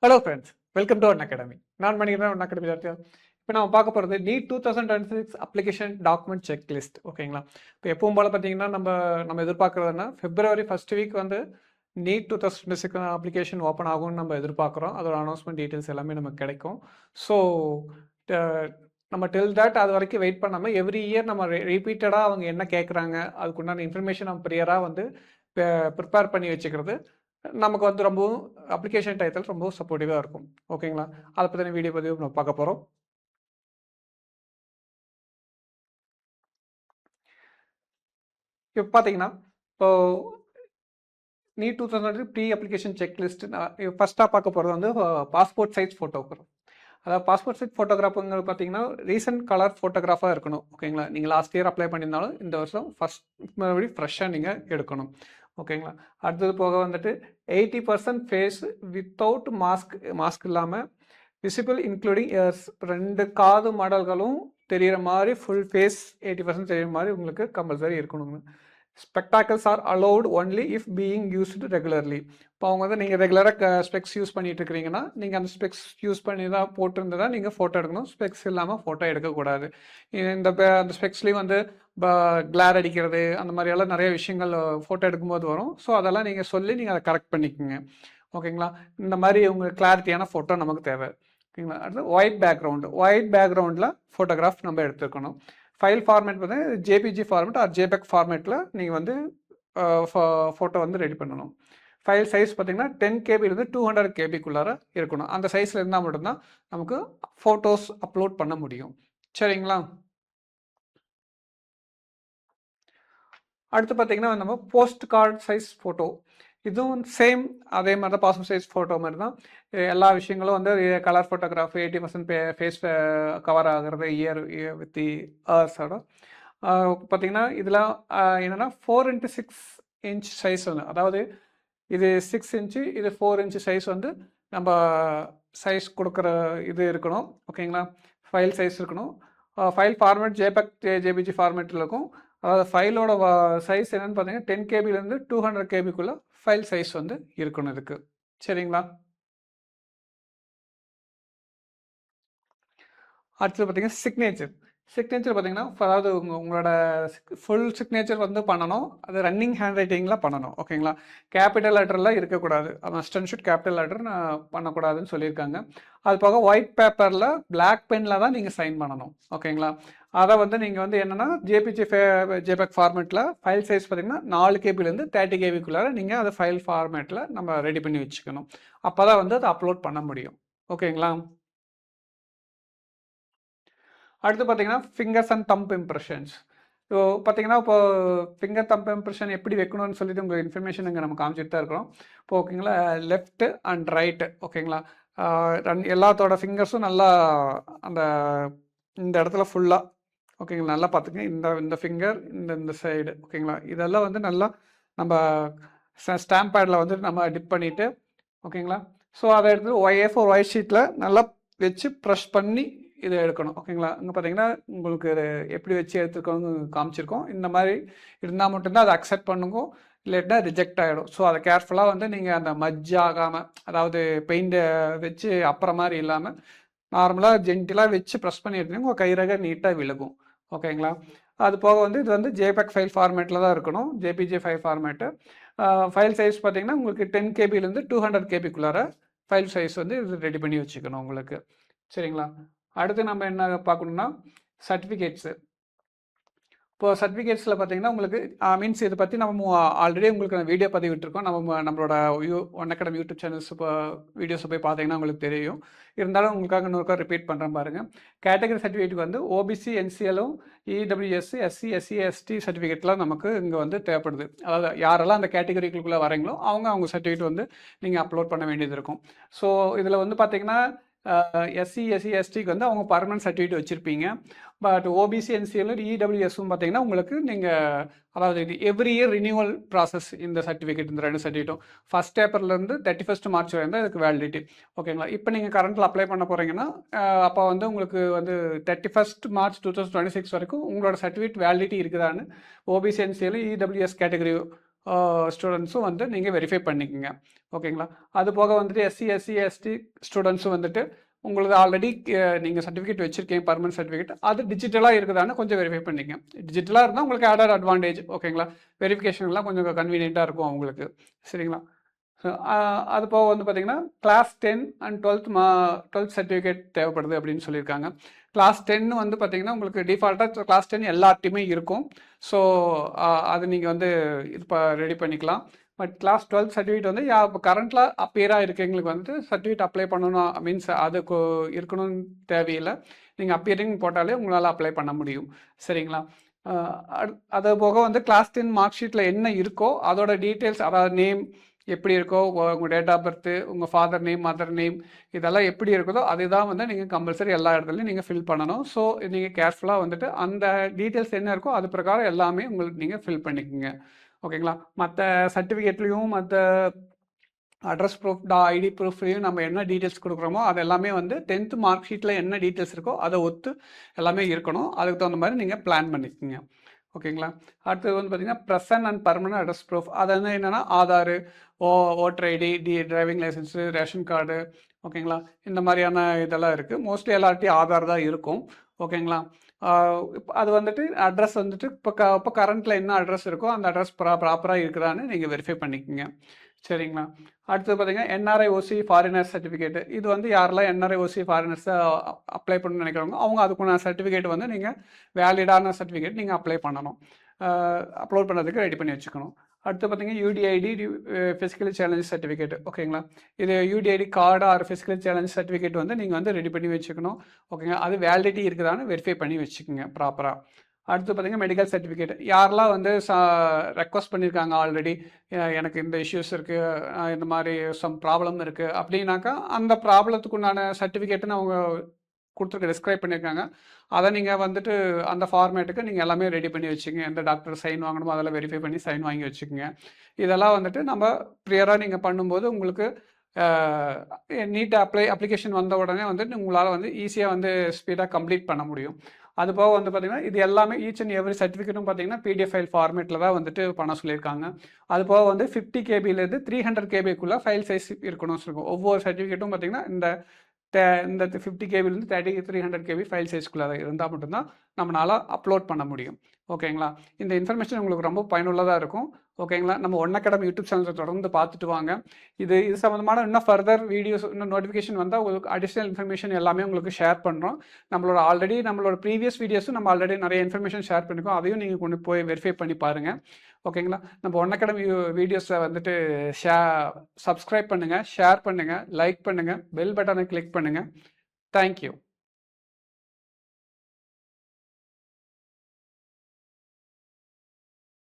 Hello friends, welcome to One Academy. நான் மணிக்கிறேன் One Academy தான். இப்போ நம்ம பார்க்க போகிறது NEET 2026 application document check list. ஓகேங்களா? இப்போ எப்பவும் போல் பார்த்தீங்கன்னா நம்ம எதிர்பார்க்குறதுன்னா February ஃபர்ஸ்ட் வீக் வந்து நீட் 2026 அப்ளிகேஷன் ஓப்பன் ஆகும்னு நம்ம எதிர்பார்க்குறோம். அதோட அனௌன்ஸ்மெண்ட் டீட்டெயில்ஸ் எல்லாமே நமக்கு கிடைக்கும். ஸோ நம்ம டில் தட் அது வரைக்கும் வெயிட் பண்ணாமல் எவ்ரி இயர் நம்ம ரிப்பீட்டடாக அவங்க என்ன கேட்குறாங்க அதுக்குண்டான இன்ஃபர்மேஷன் நம்ம ப்ரியராக வந்து ப்ரிப்பேர் பண்ணி வச்சுக்கிறது நமக்கு வந்து ரொம்பவும் அப்ளிகேஷன் டயத்தில் ரொம்பவும் சப்போர்ட்டிவாக இருக்கும். ஓகேங்களா? அதை பற்றின வீடியோ பதிவு நம்ம பார்க்க போகிறோம். இப்போ பார்த்தீங்கன்னா, இப்போ நீட் 2020 ப்ரீ அப்ளிகேஷன் செக்லிஸ்ட் ஃபர்ஸ்ட்டாக பார்க்க போகிறது வந்து பாஸ்போர்ட் சைஸ் ஃபோட்டோகிராஃப். அதாவது பாஸ்போர்ட் சைஸ் ஃபோட்டோகிராஃபுங்கிறது பார்த்தீங்கன்னா ரீசன்ட் கலர் ஃபோட்டோகிராஃபாக இருக்கணும். ஓகேங்களா? நீங்கள் லாஸ்ட் இயர் அப்ளை பண்ணியிருந்தாலும் இந்த வருஷம் மறுபடியும் ஃப்ரெஷ்ஷாக நீங்கள் எடுக்கணும். ஓகேங்களா? அடுத்தது போக வந்துட்டு 80% ஃபேஸ் வித்தவுட் மாஸ்க் இல்லாமல் விசிபிள் இன்க்ளூடிங் இயர்ஸ் 2 காது மாடல்களும் தெரிகிற மாதிரி ஃபுல் ஃபேஸ் 80% தெரிகிற மாதிரி உங்களுக்கு கம்பல்சரி இருக்கணுங்க. Spectacles are allowed only if being used regularly. இப்போ அவங்க வந்து நீங்கள் ரெகுலராக ஸ்பெக்ஸ் யூஸ் பண்ணிட்டு இருக்கிறீங்கன்னா நீங்கள் அந்த ஸ்பெக்ஸ் யூஸ் பண்ணி தான் போட்டிருந்ததா நீங்கள் ஃபோட்டோ எடுக்கணும். ஸ்பெக்ஸ் இல்லாமல் ஃபோட்டோ எடுக்கக்கூடாது. அந்த ஸ்பெக்ஸ்லேயும் வந்து கிளார் அடிக்கிறது அந்த மாதிரியெல்லாம் நிறைய விஷயங்கள் ஃபோட்டோ எடுக்கும்போது வரும். ஸோ அதெல்லாம் நீங்கள் சொல்லி நீங்கள் அதை கரெக்ட் பண்ணிக்கோங்க. ஓகேங்களா? இந்த மாதிரி உங்களுக்கு கிளாரிட்டியான ஃபோட்டோ நமக்கு தேவை. ஓகேங்களா? அடுத்து ஒயிட் பேக்ரவுண்டில் ஃபோட்டோகிராஃப் நம்ம எடுத்துக்கணும். ஃபைல் ஃபார்மேட் வந்து ஜேபிஜி ஃபார்மேட் ஆர் ஜேபெக் ஃபார்மேட்டில் நீங்கள் வந்து ஃபோட்டோ வந்து ரெடி பண்ணணும். ஃபைல் சைஸ் பார்த்தீங்கன்னா 10 கேபிலேருந்து 200 கேபிக்குள்ளார இருக்கணும். அந்த சைஸில் இருந்தால் மட்டும்தான் நமக்கு ஃபோட்டோஸ் அப்லோட் பண்ண முடியும். சரிங்களா? அடுத்து பார்த்தீங்கன்னா நம்ம போஸ்ட் கார்டு சைஸ் ஃபோட்டோ, இதுவும் சேம் அதே மாதிரி தான் பாஸ்போர்ட் சைஸ் ஃபோட்டோ மாதிரி தான். எல்லா விஷயங்களும் வந்து கலர் ஃபோட்டோகிராஃபி 80% ஃபேஸ் கவர் ஆகிறது இயர் வித் தி ஹவர்ஸோட பார்த்தீங்கன்னா இதில் என்னென்னா 4x6 இன்ச் சைஸ் வந்து, அதாவது இது 6 இன்ச்சு இது 4 இன்ச்சு சைஸ் வந்து நம்ம சைஸ் கொடுக்குற இது இருக்கணும். ஓகேங்களா? ஃபைல் சைஸ் இருக்கணும். ஃபைல் ஃபார்மேட் ஜேபிஜி ஃபார்மேட்டில் இருக்கும். அதாவது ஃபைலோட சைஸ் என்னென்னு பார்த்தீங்கன்னா 10 கேபிலேருந்து 200 கேபிக்குள்ளே ஃபைல் சைஸ் வந்து இருக்கணும் இதுக்கு. சரிங்களா? அடுத்தது பார்த்தீங்கன்னா சிக்னேச்சர் பார்த்தீங்கன்னா அதாவது உங்களோட ஃபுல் சிக்னேச்சர் வந்து பண்ணணும். அது ரன்னிங் ஹேண்ட் ரைட்டிங்கில் பண்ணணும். ஓகேங்களா? கேபிட்டல் லெட்டரில் இருக்கக்கூடாது. Must and should capital letter பண்ணக்கூடாதுன்னு சொல்லியிருக்காங்க. அது போக ஒயிட் பேப்பரில் பிளாக் பெனில் தான் நீங்கள் சைன் பண்ணணும். ஓகேங்களா? அதை வந்து நீங்கள் வந்து என்னென்னா ஜேபெக் ஃபார்மேட்டில் ஃபைல் சைஸ் பார்த்தீங்கன்னா 4 கேபிலேருந்து 30 கேபிக்குள்ளார நீங்கள் அதை ஃபைல் ஃபார்மேட்டில் நம்ம ரெடி பண்ணி வச்சுக்கணும். அப்போ தான் வந்து அதை அப்லோட் பண்ண முடியும். ஓகேங்களா? அடுத்து பார்த்தீங்கன்னா fingers and thumb impressions. So பார்த்தீங்கன்னா இப்போ ஃபிங்கர் தம்ப் இம்ப்ரெஷன் எப்படி வைக்கணும்னு சொல்லிட்டு உங்கள் இன்ஃபர்மேஷன் இங்கே நம்ம காமிச்சிட்டு தான் இருக்கிறோம். இப்போ ஓகேங்களா, லெஃப்ட்டு அண்ட் ரைட்டு. ஓகேங்களா? எல்லாத்தோட ஃபிங்கர்ஸும் நல்லா இந்த இடத்துல ஃபுல்லாக ஓகேங்களா நல்லா பார்த்துக்கங்க. இந்த ஃபிங்கர் இந்த சைடு. ஓகேங்களா? இதெல்லாம் வந்து நல்லா நம்ம ஸ்டாம்ப் பேடில் வந்து நம்ம டிப் பண்ணிவிட்டு ஓகேங்களா, ஸோ அதை எடுத்து A4 ஒயிட் ஷீட்டில் நல்லா வச்சு ப்ரெஷ் பண்ணி இதை எடுக்கணும். ஓகேங்களா? இங்கே பார்த்தீங்கன்னா உங்களுக்கு எப்படி வச்சு எடுத்துக்கணும்னு காமிச்சிருக்கோம். இந்த மாதிரி இருந்தால் மட்டும்தான் அதை அக்செப்ட் பண்ணுங்க, இல்லாட்டினா ரிஜெக்ட் ஆகிடும். ஸோ அதை கேர்ஃபுல்லாக வந்து நீங்கள் அந்த மஜ் ஆகாமல், அதாவது பெயிண்டை வச்சு அப்புறம் மாதிரி இல்லாமல் நார்மலாக ஜென்டிலாக வச்சு ப்ரெஸ் பண்ணி எடுத்தீங்கன்னா உங்கள் கைரக நீட்டாக விழுகும். ஓகேங்களா? அது போக வந்து இது வந்து ஜேபெக் ஃபைல் ஃபார்மேட்டில் தான் இருக்கணும். JPJ file format. File size பார்த்தீங்கன்னா உங்களுக்கு 10 கேபிலேருந்து 200 கேபிக்குள்ளார ஃபைல் சைஸ் வந்து இது ரெடி பண்ணி வச்சுக்கணும் உங்களுக்கு. சரிங்களா? அடுத்து நம்ம என்ன பார்க்கணுன்னா சர்டிஃபிகேட்ஸு. இப்போ சர்டிஃபிகேட்ஸில் பார்த்தீங்கன்னா உங்களுக்கு மீன்ஸ் இதை பற்றி நம்ம ஆல்ரெடி உங்களுக்கு வீடியோ பதிவிட்டிருக்கோம். நம்மளோட ஒன் அகாடமி யூடியூப் சேனல்ஸ் இப்போ வீடியோஸை போய் பார்த்தீங்கன்னா உங்களுக்கு தெரியும். இருந்தாலும் உங்களுக்காக இன்னொருக்கா ரிப்பீட் பண்ணுறேன் பாருங்கள். கேட்டகரி சர்டிஃபிகேட்டுக்கு வந்து ஓபிசி, என்சிஎலும், இடபிள்யூஎஸ், எஸ்சி, எஸ்சி சர்டிஃபிகேட்லாம் நமக்கு இங்கே வந்து தேவைப்படுது. அதாவது யாரெல்லாம் அந்த கேட்டகரிக்குள்ளே வரீங்களோ அவங்க சர்டிஃபிகேட் வந்து நீங்கள் அப்லோட் பண்ண வேண்டியது இருக்கும். ஸோ இதில் வந்து பார்த்தீங்கன்னா எஸ்சி, எஸ்டிக்கு வந்து அவங்க பர்மனன்ட் சர்டிஃபிகேட் வச்சுருப்பீங்க. பட் ஓபிசி, என்சிஎல், இடபிள்யூஎஸும் பார்த்தீங்கன்னா உங்களுக்கு நீங்கள் அதாவது இது எவ்ரி இயர் ரினியூவல் ப்ராசஸ். இந்த சர்டிஃபிகேட் இந்த 2 சர்டிஃபிகேட்டும் ஃபஸ்ட் ஏப்ரல்லேருந்து 31 மார்ச் வரை தான் இதுக்கு வேலிடிட்டி. ஓகேங்களா? இப்போ நீங்கள் கரண்ட்டில் அப்ளை பண்ண போகிறீங்கன்னா அப்போ வந்து உங்களுக்கு வந்து 31 மார்ச் 2026 வரைக்கும் உங்களோட சர்டிஃபிகேட் வேலிடிட்டி இருக்குதான்னு ஓபிசி, என்சிஎல், இடபிள்யூஎஸ் கேட்டகரி ஸ்டூடெண்ட்ஸும் வந்து நீங்கள் வெரிஃபை பண்ணிக்கோங்க. ஓகேங்களா? அது போக வந்துட்டு எஸ்சி, எஸ்சி, எஸ்டி ஸ்டூடெண்ட்ஸும் வந்துட்டு உங்களுக்கு ஆல்ரெடி நீங்கள் சர்டிஃபிகேட் வச்சுருக்கீங்க, பர்மனன்ட் சர்டிஃபிகேட். அது டிஜிட்டலாக இருக்குதான்னு கொஞ்சம் வெரிஃபை பண்ணிக்கங்க. டிஜிட்டலாக இருந்தால் உங்களுக்கு ஆடட் அட்வான்டேஜ். ஓகேங்களா? வெரிஃபிகேஷன்லாம் கொஞ்சம் கன்வீனியண்ட்டாக இருக்கும் அவங்களுக்கு. சரிங்களா? அது போக வந்து பார்த்தீங்கன்னா, கிளாஸ் 10 அண்ட் 12th சர்டிஃபிகேட் தேவைப்படுது அப்படின்னு சொல்லியிருக்காங்க. கிளாஸ் 10 வந்து பார்த்தீங்கன்னா, உங்களுக்கு டிஃபால்ட்டாக கிளாஸ் 10 எல்லார்ட்டையுமே இருக்கும். ஸோ அது நீங்கள் வந்து இது ரெடி பண்ணிக்கலாம். பட் கிளாஸ் 12th சர்டிஃபிகேட் வந்து இப்போ கரண்ட்டில் அப்பியராக இருக்கவங்களுக்கு வந்து சர்டிஃபிகேட் அப்ளை பண்ணணும் மீன்ஸ் அதுக்கு இருக்கணும்னு தேவையில்லை. நீங்கள் அப்பியரிங் போட்டாலே உங்களால் அப்ளை பண்ண முடியும். சரிங்களா? அது போக வந்து கிளாஸ் 10 மார்க் ஷீட்டில் என்ன இருக்கோ அதோட டீட்டெயில்ஸ், அதாவது நேம் எப்படி இருக்கோ, உங்கள் டேட் ஆஃப் பர்த்து, உங்கள் ஃபாதர் நேம், மதர் நேம் இதெல்லாம் எப்படி இருக்குதோ அதுதான் வந்து நீங்கள் கம்பல்சரி எல்லா இடத்துலையும் நீங்கள் ஃபில் பண்ணணும். ஸோ நீங்கள் கேர்ஃபுல்லாக வந்துட்டு அந்த டீட்டெயில்ஸ் என்ன இருக்கோ அது பிரகாரம் எல்லாமே உங்களுக்கு நீங்கள் ஃபில் பண்ணிக்கோங்க. ஓகேங்களா? மற்ற சர்டிஃபிகேட்லேயும் மற்ற அட்ரஸ் ப்ரூஃப், ஐடி ப்ரூஃப்லேயும் நம்ம என்ன டீட்டெயில்ஸ் கொடுக்குறோமோ அது எல்லாமே வந்து 10th மார்க் ஷீட்டில் என்ன டீட்டெயில்ஸ் இருக்கோ அதை ஒத்து எல்லாமே இருக்கணும். அதுக்கு தகுந்த மாதிரி நீங்கள் பிளான் பண்ணிக்கோங்க. ஓகேங்களா? அடுத்தது வந்து பார்த்தீங்கன்னா present and permanent address proof. அது வந்து என்னென்னா Aadhaar, voter ID, driving licence, ration card. ஓகேங்களா? இந்த மாதிரியான இதெல்லாம் இருக்குது. மோஸ்ட்லி எல்லார்ட்டையும் ஆதார் தான் இருக்கும். ஓகேங்களா? இப்போ அது வந்துட்டு அட்ரஸ் வந்துட்டு இப்போ கரண்ட்டில் என்ன அட்ரஸ் இருக்கோ அந்த அட்ரஸ் ப்ராப்பராக இருக்குதான்னு நீங்கள் வெரிஃபை பண்ணிக்கோங்க. சரிங்களா? அடுத்தது பார்த்தீங்கன்னா என்ஆர்ஐ ஓசி ஃபாரினர் சர்டிஃபிகேட். இது வந்து யாரெல்லாம் என்ஆர்ஐ ஓசி ஃபாரினர்ஸை அப்ளை பண்ணணும்னு நினைக்கிறவங்க அவங்க அதுக்குள்ள சர்டிஃபிகேட் வந்து நீங்கள் வேலிடான சர்டிஃபிகேட் நீங்கள் அப்ளை பண்ணணும். அப்லோட் பண்ணுறதுக்கு ரெடி பண்ணி வச்சுக்கணும். அடுத்து பார்த்தீங்கன்னா யூடிஐடி ஃபிசிக்கலி சேலஞ்ச் சர்டிஃபிகேட். ஓகேங்களா? இது UDID card or physically challenge certificate வந்து நீங்கள் வந்து ரெடி பண்ணி வச்சுக்கணும். ஓகேங்க? அது வேலிடிட்டி இருக்குதான்னு வெரிஃபை பண்ணி வச்சுக்கோங்க ப்ராப்பராக. அடுத்து பார்த்தீங்கன்னா மெடிக்கல் சர்டிஃபிகேட். யாரெல்லாம் வந்து ரெக்வஸ்ட் பண்ணியிருக்காங்க ஆல்ரெடி, எனக்கு இந்த இஷ்யூஸ் இருக்குது, இந்த மாதிரி சம் ப்ராப்ளம் இருக்குது அப்படின்னாக்கா அந்த ப்ராப்ளத்துக்கு உண்டான சர்டிஃபிகேட்டுன்னு அவங்க கொடுத்துருக்க டிஸ்கிரைப் பண்ணியிருக்காங்க. அதை நீங்கள் வந்துட்டு அந்த ஃபார்மேட்டுக்கு நீங்கள் எல்லாமே ரெடி பண்ணி வச்சுங்க. எந்த டாக்டர் சைன் வாங்கணுமோ அதெல்லாம் வெரிஃபை பண்ணி சைன் வாங்கி வச்சுக்கோங்க. இதெல்லாம் வந்துட்டு நம்ம ப்ரியராக நீங்கள் பண்ணும்போது உங்களுக்கு நீட் அப்ளிகேஷன் வந்த உடனே வந்துட்டு உங்களால் வந்து ஈஸியாக வந்து ஸ்பீடாக கம்ப்ளீட் பண்ண முடியும். அது போக வந்து பார்த்தீங்கன்னா இது எல்லாமே ஈச் அண்ட் எவ்ரி சர்டிஃபிகேட்டும் பார்த்தீங்கன்னா பிடிஎஃப் ஃபைல் ஃபார்மேட்டில் தான் வந்துட்டு பண்ண சொல்லியிருக்காங்க. அது போக வந்து 50 கேபிலேருந்து 300 கேபிக்குள்ளே ஃபைல் சைஸ் இருக்கணும்னு சொல்லுவோம். ஒவ்வொரு சர்டிஃபிகேட்டும் பார்த்தீங்கன்னா இந்த 50 கேபிலேருந்து 300 கேபி ஃபைல் சைஸ்க்குள்ளே இருந்தால் மட்டும்தான் நம்மளால் அப்லோட் பண்ண முடியும். ஓகேங்களா? இந்த இன்ஃபர்மேஷன் உங்களுக்கு ரொம்ப பயனுள்ளதாக இருக்கும். ஓகேங்களா? நம்ம ஒன் அகாடமி யூடியூப் சேனலை தொடர்ந்து பார்த்துட்டு வாங்க. இது சம்மந்தமான இன்னும் ஃபர்தர் வீடியோஸ் இன்னும் நோட்டிஃபிகேஷன் வந்தால் உங்களுக்கு அடிஷ்னல் இன்ஃபர்மேஷன் எல்லாமே உங்களுக்கு ஷேர் பண்ணுறோம். நம்மளோட ப்ரீவியஸ் வீடியோஸும் நம்ம ஆல்ரெடி நிறைய இன்ஃபர்மேஷன் ஷேர் பண்ணியிருக்கோம். அதையும் நீங்கள் கொண்டு போய் வெரிஃபை பண்ணி பாருங்கள். ஓகேங்களா? நம்ம ஒன் அகாடமி வீடியோஸை வந்துட்டு சப்ஸ்கிரைப் பண்ணுங்கள், ஷேர் பண்ணுங்கள், லைக் பண்ணுங்கள், பெல் பட்டனை கிளிக் பண்ணுங்கள். தேங்க்யூ.